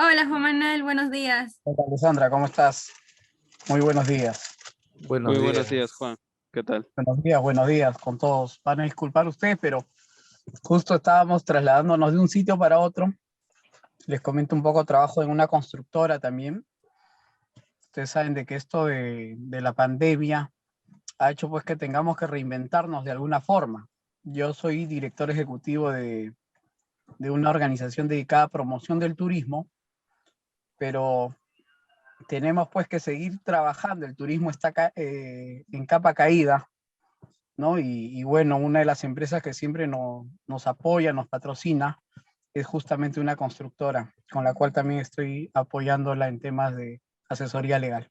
Hola Juan Manuel, buenos días. Hola, Alessandra, ¿cómo estás? Muy buenos días. Muy Buenos buenos días, días. Juan. ¿Qué tal? Buenos días con todos. Van a disculpar ustedes, pero justo estábamos trasladándonos de un sitio para otro. Les comento un poco, trabajo en una constructora también. Ustedes saben de que esto de la pandemia ha hecho pues que tengamos que reinventarnos de alguna forma. Yo soy director ejecutivo de una organización dedicada a promoción del turismo, pero tenemos pues que seguir trabajando. El turismo está en capa caída, ¿no? Y bueno, una de las empresas que siempre nos apoya, nos patrocina, es justamente una constructora, con la cual también estoy apoyándola en temas de asesoría legal.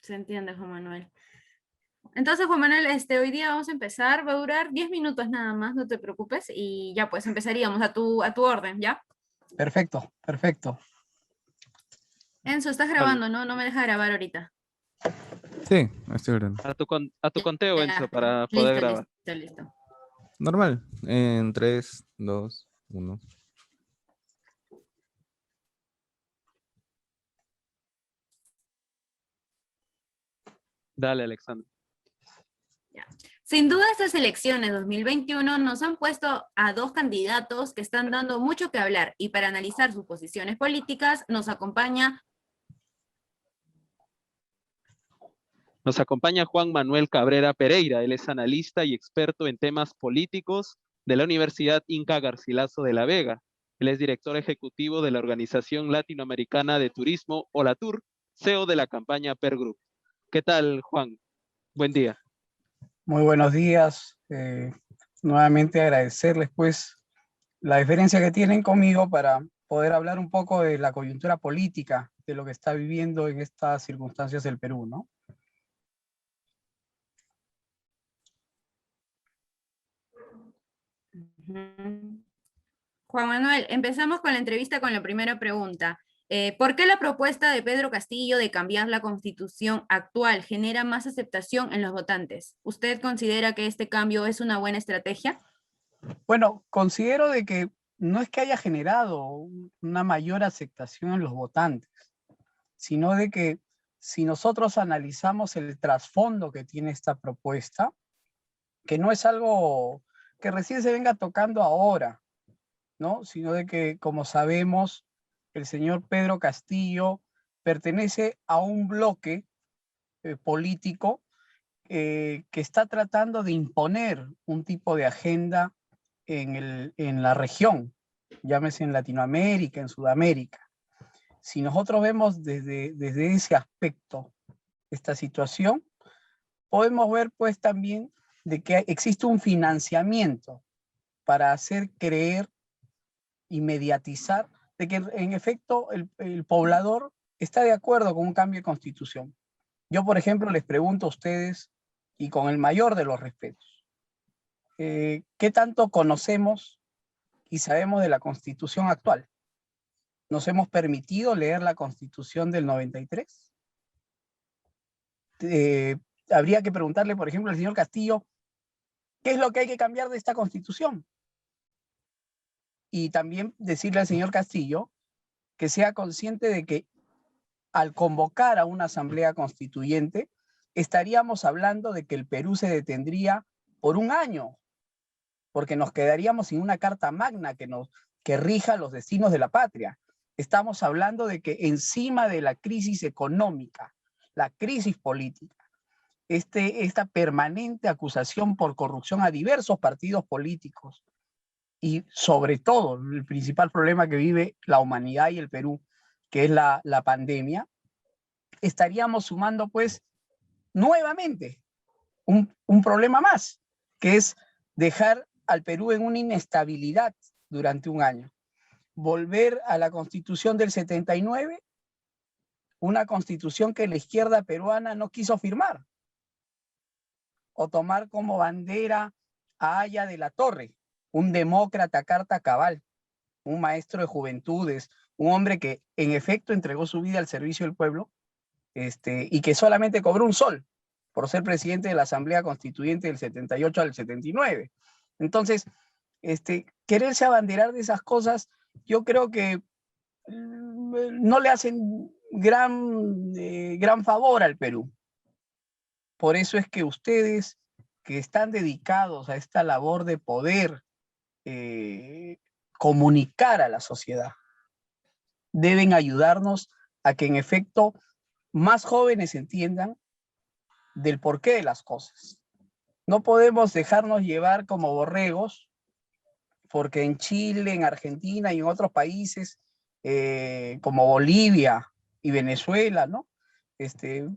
Se entiende, Juan Manuel. Entonces, Juan Manuel, hoy día vamos a empezar, va a durar 10 minutos nada más, no te preocupes, y ya pues empezaríamos a tu orden, ¿ya? Perfecto, perfecto. Enzo, estás Al- grabando, ¿no? No me deja grabar ahorita. Sí, estoy grabando. a tu conteo, Enzo, Ya, para poder listo, grabar. listo, listo. Normal. En 3, 2, 1. Dale, Alexander. Ya. Sin duda, estas elecciones 2021 nos han puesto a dos candidatos que están dando mucho que hablar y para analizar sus posiciones políticas Nos acompaña Juan Manuel Cabrera Pereira. Él es analista y experto en temas políticos de la Universidad Inca Garcilaso de la Vega. Él es director ejecutivo de la Organización Latinoamericana de Turismo, OLATUR, CEO de la campaña Per Group. ¿Qué tal, Juan? Buen día. Muy buenos días. Nuevamente agradecerles pues la diferencia que tienen conmigo para poder hablar un poco de la coyuntura política, de lo que está viviendo en estas circunstancias el Perú, ¿no? Juan Manuel, empezamos con la entrevista con la primera pregunta. ¿Por qué la propuesta de Pedro Castillo de cambiar la constitución actual genera más aceptación en los votantes? ¿Usted considera que este cambio es una buena estrategia? Bueno, considero de que no es que haya generado una mayor aceptación en los votantes, sino de que si nosotros analizamos el trasfondo que tiene esta propuesta, que no es algo que recién se venga tocando ahora, ¿no? Sino de que, como sabemos, el señor Pedro Castillo pertenece a un bloque político que está tratando de imponer un tipo de agenda en la región, llámese en Latinoamérica, en Sudamérica. Si nosotros vemos desde ese aspecto esta situación, podemos ver pues también de que existe un financiamiento para hacer creer y mediatizar de que en efecto el poblador está de acuerdo con un cambio de constitución. Yo, por ejemplo, les pregunto a ustedes, y con el mayor de los respetos, ¿qué tanto conocemos y sabemos de la constitución actual? ¿Nos hemos permitido leer la constitución del 93? Habría que preguntarle, por ejemplo, al señor Castillo, ¿qué es lo que hay que cambiar de esta constitución? Y también decirle al señor Castillo que sea consciente de que al convocar a una asamblea constituyente, estaríamos hablando de que el Perú se detendría por un año, porque nos quedaríamos sin una carta magna que rija los destinos de la patria. Estamos hablando de que encima de la crisis económica, la crisis política, esta permanente acusación por corrupción a diversos partidos políticos y sobre todo el principal problema que vive la humanidad y el Perú, que es la pandemia, estaríamos sumando pues nuevamente un problema más, que es dejar al Perú en una inestabilidad durante un año. Volver a la constitución del 79, una constitución que la izquierda peruana no quiso firmar, o tomar como bandera a Haya de la Torre, un demócrata carta cabal, un maestro de juventudes, un hombre que en efecto entregó su vida al servicio del pueblo, y que solamente cobró un sol por ser presidente de la Asamblea Constituyente del 78 al 79. Entonces, quererse abanderar de esas cosas, yo creo que no le hacen gran favor al Perú. Por eso es que ustedes que están dedicados a esta labor de poder comunicar a la sociedad, deben ayudarnos a que en efecto más jóvenes entiendan del porqué de las cosas. No podemos dejarnos llevar como borregos, porque en Chile, en Argentina y en otros países como Bolivia y Venezuela, ¿no?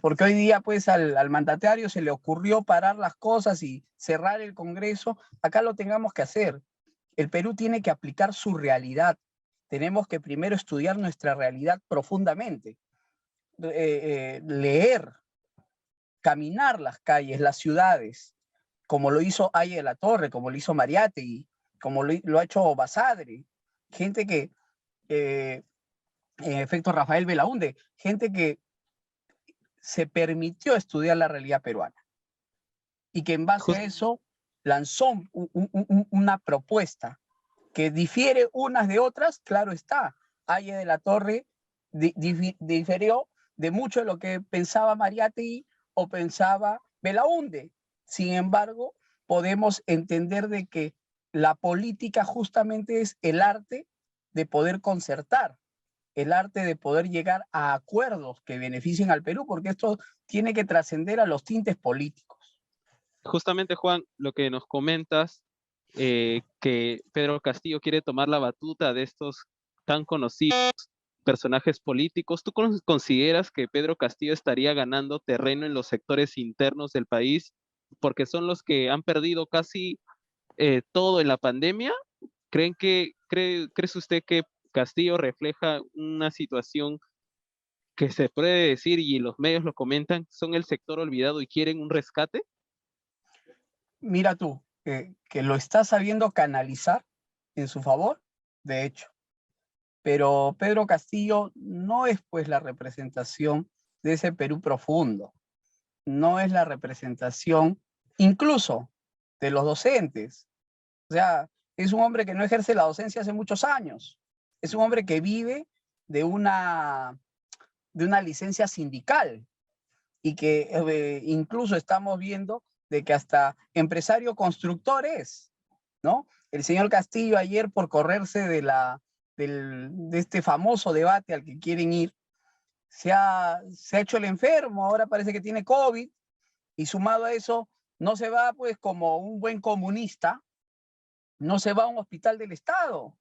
Porque hoy día pues al mandatario se le ocurrió parar las cosas y cerrar el Congreso, acá lo tengamos que hacer. El Perú tiene que aplicar su realidad. Tenemos que primero estudiar nuestra realidad profundamente, leer, caminar las calles, las ciudades, como lo hizo Haya de la Torre, como lo hizo Mariátegui, como lo ha hecho Basadre, gente que, en efecto Rafael Belaúnde, gente que se permitió estudiar la realidad peruana y que en base a eso lanzó una propuesta que difiere unas de otras, claro está. Haya de la Torre diferió de mucho de lo que pensaba Mariátegui o pensaba Belaúnde. Sin embargo, podemos entender de que la política justamente es el arte de poder concertar, el arte de poder llegar a acuerdos que beneficien al Perú, porque esto tiene que trascender a los tintes políticos. Justamente, Juan, lo que nos comentas, que Pedro Castillo quiere tomar la batuta de estos tan conocidos personajes políticos. ¿Tú consideras que Pedro Castillo estaría ganando terreno en los sectores internos del país porque son los que han perdido casi todo en la pandemia? ¿Crees usted que Castillo refleja una situación que se puede decir, y los medios lo comentan, son el sector olvidado y quieren un rescate? Mira tú, que lo está sabiendo canalizar en su favor, de hecho. Pero Pedro Castillo no es pues la representación de ese Perú profundo, no es la representación incluso de los docentes. O sea, es un hombre que no ejerce la docencia hace muchos años, es un hombre que vive de una licencia sindical y que incluso estamos viendo de que hasta empresario constructor es, ¿no? El señor Castillo ayer, por correrse de este famoso debate al que quieren ir, se ha hecho el enfermo, ahora parece que tiene COVID, y sumado a eso, no se va pues como un buen comunista, no se va a un hospital del Estado,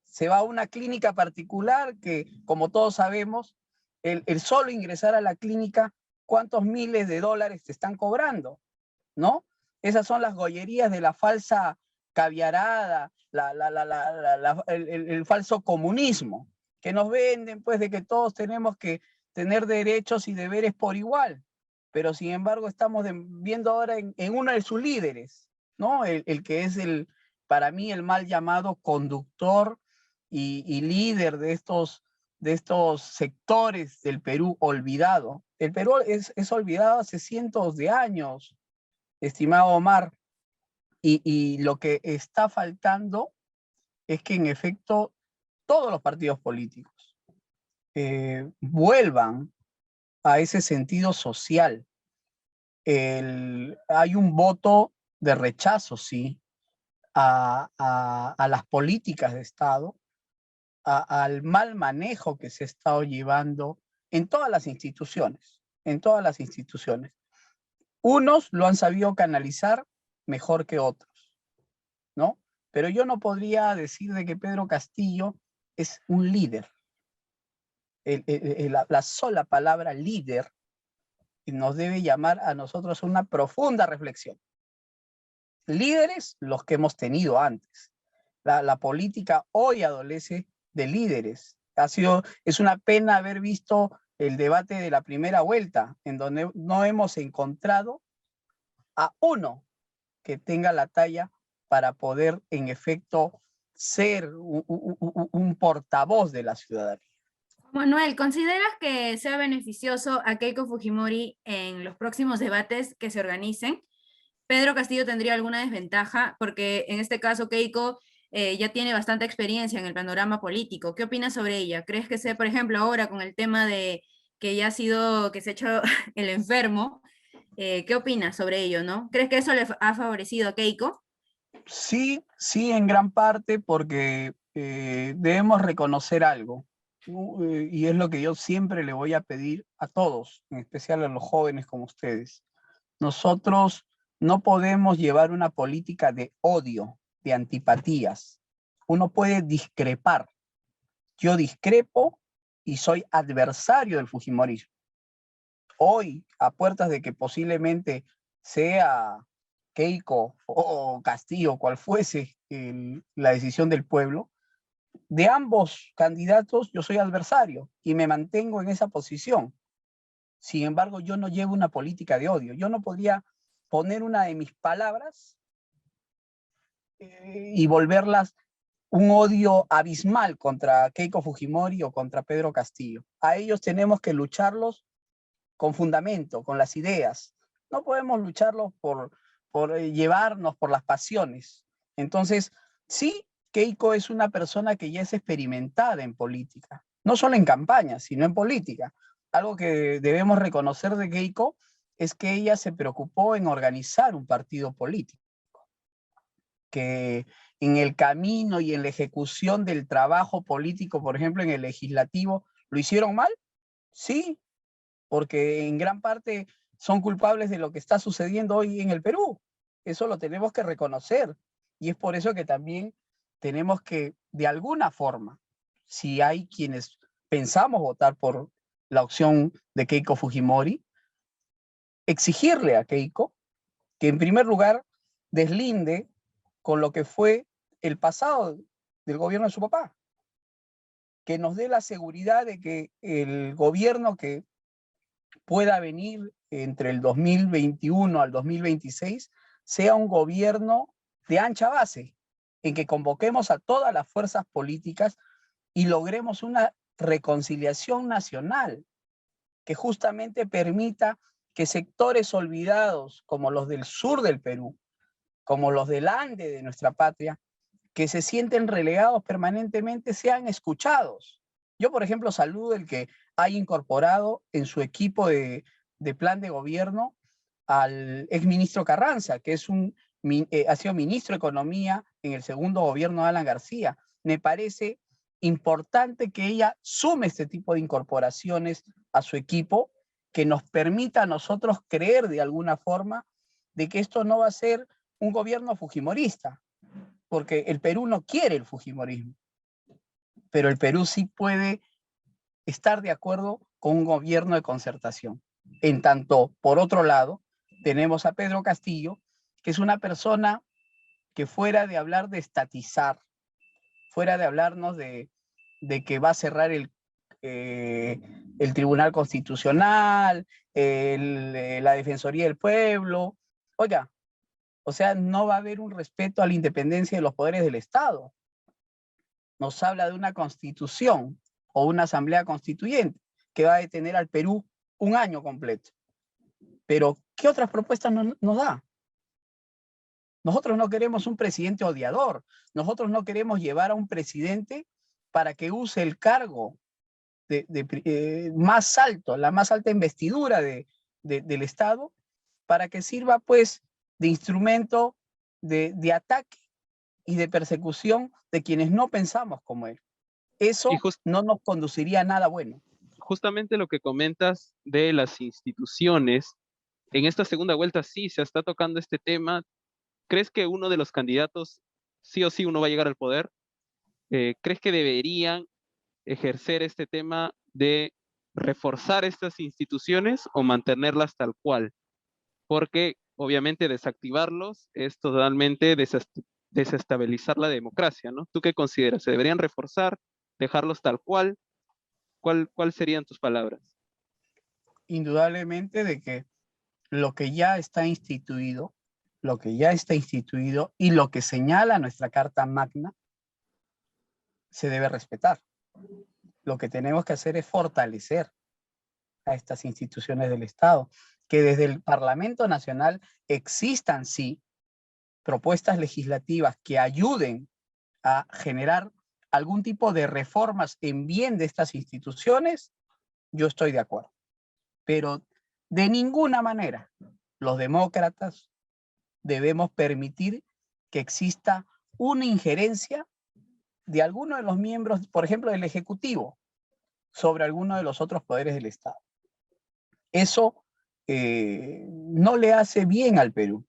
se va a una clínica particular que, como todos sabemos, el solo ingresar a la clínica, ¿cuántos miles de dólares te están cobrando? ¿No? Esas son las gollerías de la falsa caviarada, el falso comunismo, que nos venden pues de que todos tenemos que tener derechos y deberes por igual, pero sin embargo estamos viendo ahora en uno de sus líderes, ¿no? El que es para mí el mal llamado conductor y líder de estos sectores del Perú olvidado. El Perú es olvidado hace cientos de años, estimado Omar, y lo que está faltando es que en efecto todos los partidos políticos vuelvan a ese sentido social. Hay un voto de rechazo, sí, a las políticas de Estado, al mal manejo que se ha estado llevando en todas las instituciones, en todas las instituciones. Unos lo han sabido canalizar mejor que otros, ¿no? Pero yo no podría decir de que Pedro Castillo es un líder. La sola palabra líder nos debe llamar a nosotros una profunda reflexión. Líderes, los que hemos tenido antes. La política hoy adolece de líderes. Es una pena haber visto el debate de la primera vuelta, en donde no hemos encontrado a uno que tenga la talla para poder, en efecto, ser un portavoz de la ciudadanía. Manuel, ¿consideras que sea beneficioso a Keiko Fujimori en los próximos debates que se organicen? ¿Pedro Castillo tendría alguna desventaja? Porque en este caso Keiko ya tiene bastante experiencia en el panorama político. ¿Qué opinas sobre ella? ¿Crees que sea, por ejemplo, ahora con el tema de que ya ha sido, que se ha hecho el enfermo? ¿Qué opinas sobre ello, no? ¿Crees que eso le ha favorecido a Keiko? Sí, sí, en gran parte, porque debemos reconocer algo, ¿no? Y es lo que yo siempre le voy a pedir a todos, en especial a los jóvenes como ustedes. Nosotros no podemos llevar una política de odio, de antipatías. Uno puede discrepar. Yo discrepo y soy adversario del fujimorismo. Hoy, a puertas de que posiblemente sea Keiko o Castillo, cual fuese la decisión del pueblo, de ambos candidatos yo soy adversario y me mantengo en esa posición. Sin embargo, yo no llevo una política de odio. Yo no podría poner una de mis palabras y volverlas un odio abismal contra Keiko Fujimori o contra Pedro Castillo. A ellos tenemos que lucharlos con fundamento, con las ideas. No podemos lucharlos por llevarnos por las pasiones. Entonces, sí, Keiko es una persona que ya es experimentada en política, no solo en campaña, sino en política. Algo que debemos reconocer de Keiko es que ella se preocupó en organizar un partido político, que en el camino y en la ejecución del trabajo político, por ejemplo, en el legislativo, ¿lo hicieron mal? Sí, porque en gran parte son culpables de lo que está sucediendo hoy en el Perú. Eso lo tenemos que reconocer. Y es por eso que también tenemos que, de alguna forma, si hay quienes pensamos votar por la opción de Keiko Fujimori, exigirle a Keiko que en primer lugar deslinde con lo que fue el pasado del gobierno de su papá, que nos dé la seguridad de que el gobierno que pueda venir entre el 2021 al 2026 sea un gobierno de ancha base, en que convoquemos a todas las fuerzas políticas y logremos una reconciliación nacional que justamente permita que sectores olvidados como los del sur del Perú, como los del Ande de nuestra patria, que se sienten relegados permanentemente, sean escuchados. Yo, por ejemplo, saludo el que haya incorporado en su equipo de plan de gobierno al exministro Carranza, que ha sido ministro de Economía en el segundo gobierno de Alan García. Me parece importante que ella sume este tipo de incorporaciones a su equipo, que nos permita a nosotros creer de alguna forma de que esto no va a ser un gobierno fujimorista, porque el Perú no quiere el fujimorismo, pero el Perú sí puede estar de acuerdo con un gobierno de concertación. En tanto, por otro lado, tenemos a Pedro Castillo, que es una persona que fuera de hablar de estatizar, fuera de hablarnos de que va a cerrar el Tribunal Constitucional, la Defensoría del Pueblo, oiga, o sea, no va a haber un respeto a la independencia de los poderes del Estado. Nos habla de una constitución o una asamblea constituyente que va a detener al Perú un año completo. Pero, ¿qué otras propuestas nos da? Nosotros no queremos un presidente odiador. Nosotros no queremos llevar a un presidente para que use el cargo más alto, la más alta investidura del Estado, para que sirva pues de instrumento de ataque y de persecución de quienes no pensamos como él. Eso no nos conduciría a nada bueno. Justamente lo que comentas de las instituciones, en esta segunda vuelta sí se está tocando este tema. ¿Crees que uno de los candidatos, sí o sí uno va a llegar al poder? ¿Crees que deberían ejercer este tema de reforzar estas instituciones o mantenerlas tal cual? Porque obviamente desactivarlos es totalmente desestabilizar la democracia, ¿no? ¿Tú qué consideras? ¿Se deberían reforzar, dejarlos tal cual? ¿Cuál serían tus palabras? Indudablemente de que lo que ya está instituido, y lo que señala nuestra Carta Magna, se debe respetar. Lo que tenemos que hacer es fortalecer a estas instituciones del Estado, que desde el Parlamento Nacional existan, sí, propuestas legislativas que ayuden a generar algún tipo de reformas en bien de estas instituciones, yo estoy de acuerdo. Pero de ninguna manera los demócratas debemos permitir que exista una injerencia de alguno de los miembros, por ejemplo, del Ejecutivo, sobre alguno de los otros poderes del Estado. Eso no le hace bien al Perú.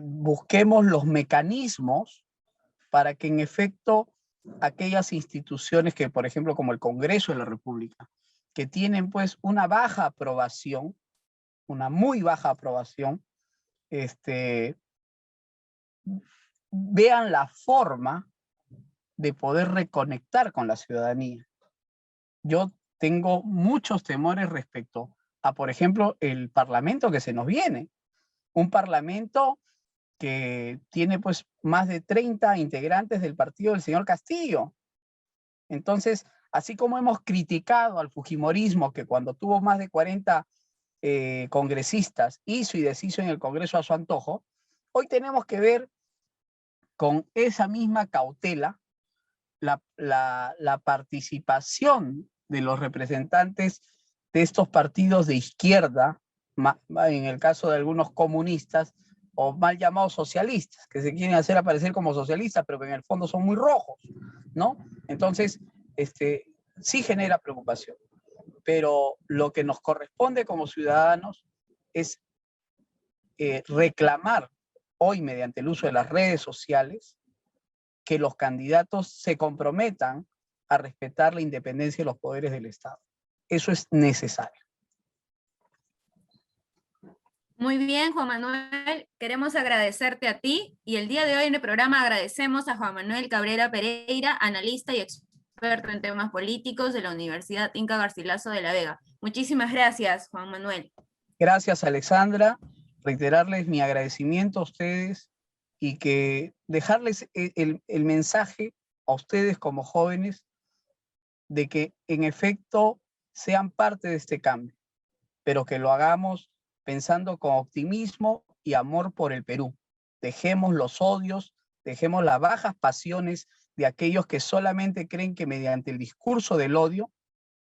Busquemos los mecanismos para que en efecto aquellas instituciones que, por ejemplo, como el Congreso de la República, que tienen pues una baja aprobación, una muy baja aprobación, vean la forma de poder reconectar con la ciudadanía. Yo tengo muchos temores respecto a, por ejemplo, el Parlamento que se nos viene. Un Parlamento que tiene pues más de 30 integrantes del partido del señor Castillo. Entonces, así como hemos criticado al fujimorismo, que cuando tuvo más de 40 congresistas hizo y deshizo en el Congreso a su antojo, hoy tenemos que ver con esa misma cautela la participación de los representantes de estos partidos de izquierda, en el caso de algunos comunistas, o mal llamados socialistas, que se quieren hacer aparecer como socialistas, pero que en el fondo son muy rojos, ¿no? Entonces, sí genera preocupación. Pero lo que nos corresponde como ciudadanos es reclamar hoy, mediante el uso de las redes sociales, que los candidatos se comprometan a respetar la independencia de los poderes del Estado. Eso es necesario. Muy bien, Juan Manuel, queremos agradecerte a ti y el día de hoy en el programa agradecemos a Juan Manuel Cabrera Pereira, analista y experto en temas políticos de la Universidad Inca Garcilaso de la Vega. Muchísimas gracias, Juan Manuel. Gracias, Alexandra. Reiterarles mi agradecimiento a ustedes y que dejarles el mensaje a ustedes como jóvenes de que en efecto sean parte de este cambio, pero que lo hagamos pensando con optimismo y amor por el Perú. Dejemos los odios, dejemos las bajas pasiones de aquellos que solamente creen que mediante el discurso del odio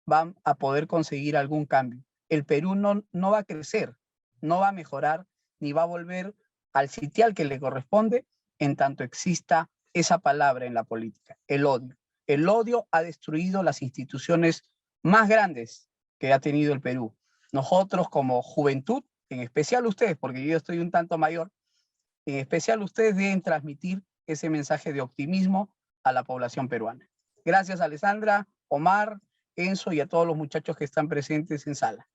van a poder conseguir algún cambio. El Perú no va a crecer, no va a mejorar, ni va a volver al sitial que le corresponde en tanto exista esa palabra en la política, el odio. El odio ha destruido las instituciones más grandes que ha tenido el Perú. Nosotros como juventud, en especial ustedes, porque yo estoy un tanto mayor, en especial ustedes deben transmitir ese mensaje de optimismo a la población peruana. Gracias, Alessandra, Omar, Enzo y a todos los muchachos que están presentes en sala.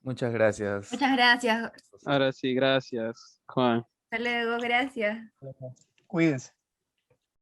Muchas gracias. Muchas gracias. Ahora sí, gracias, Juan. Hasta luego, gracias. Cuídense.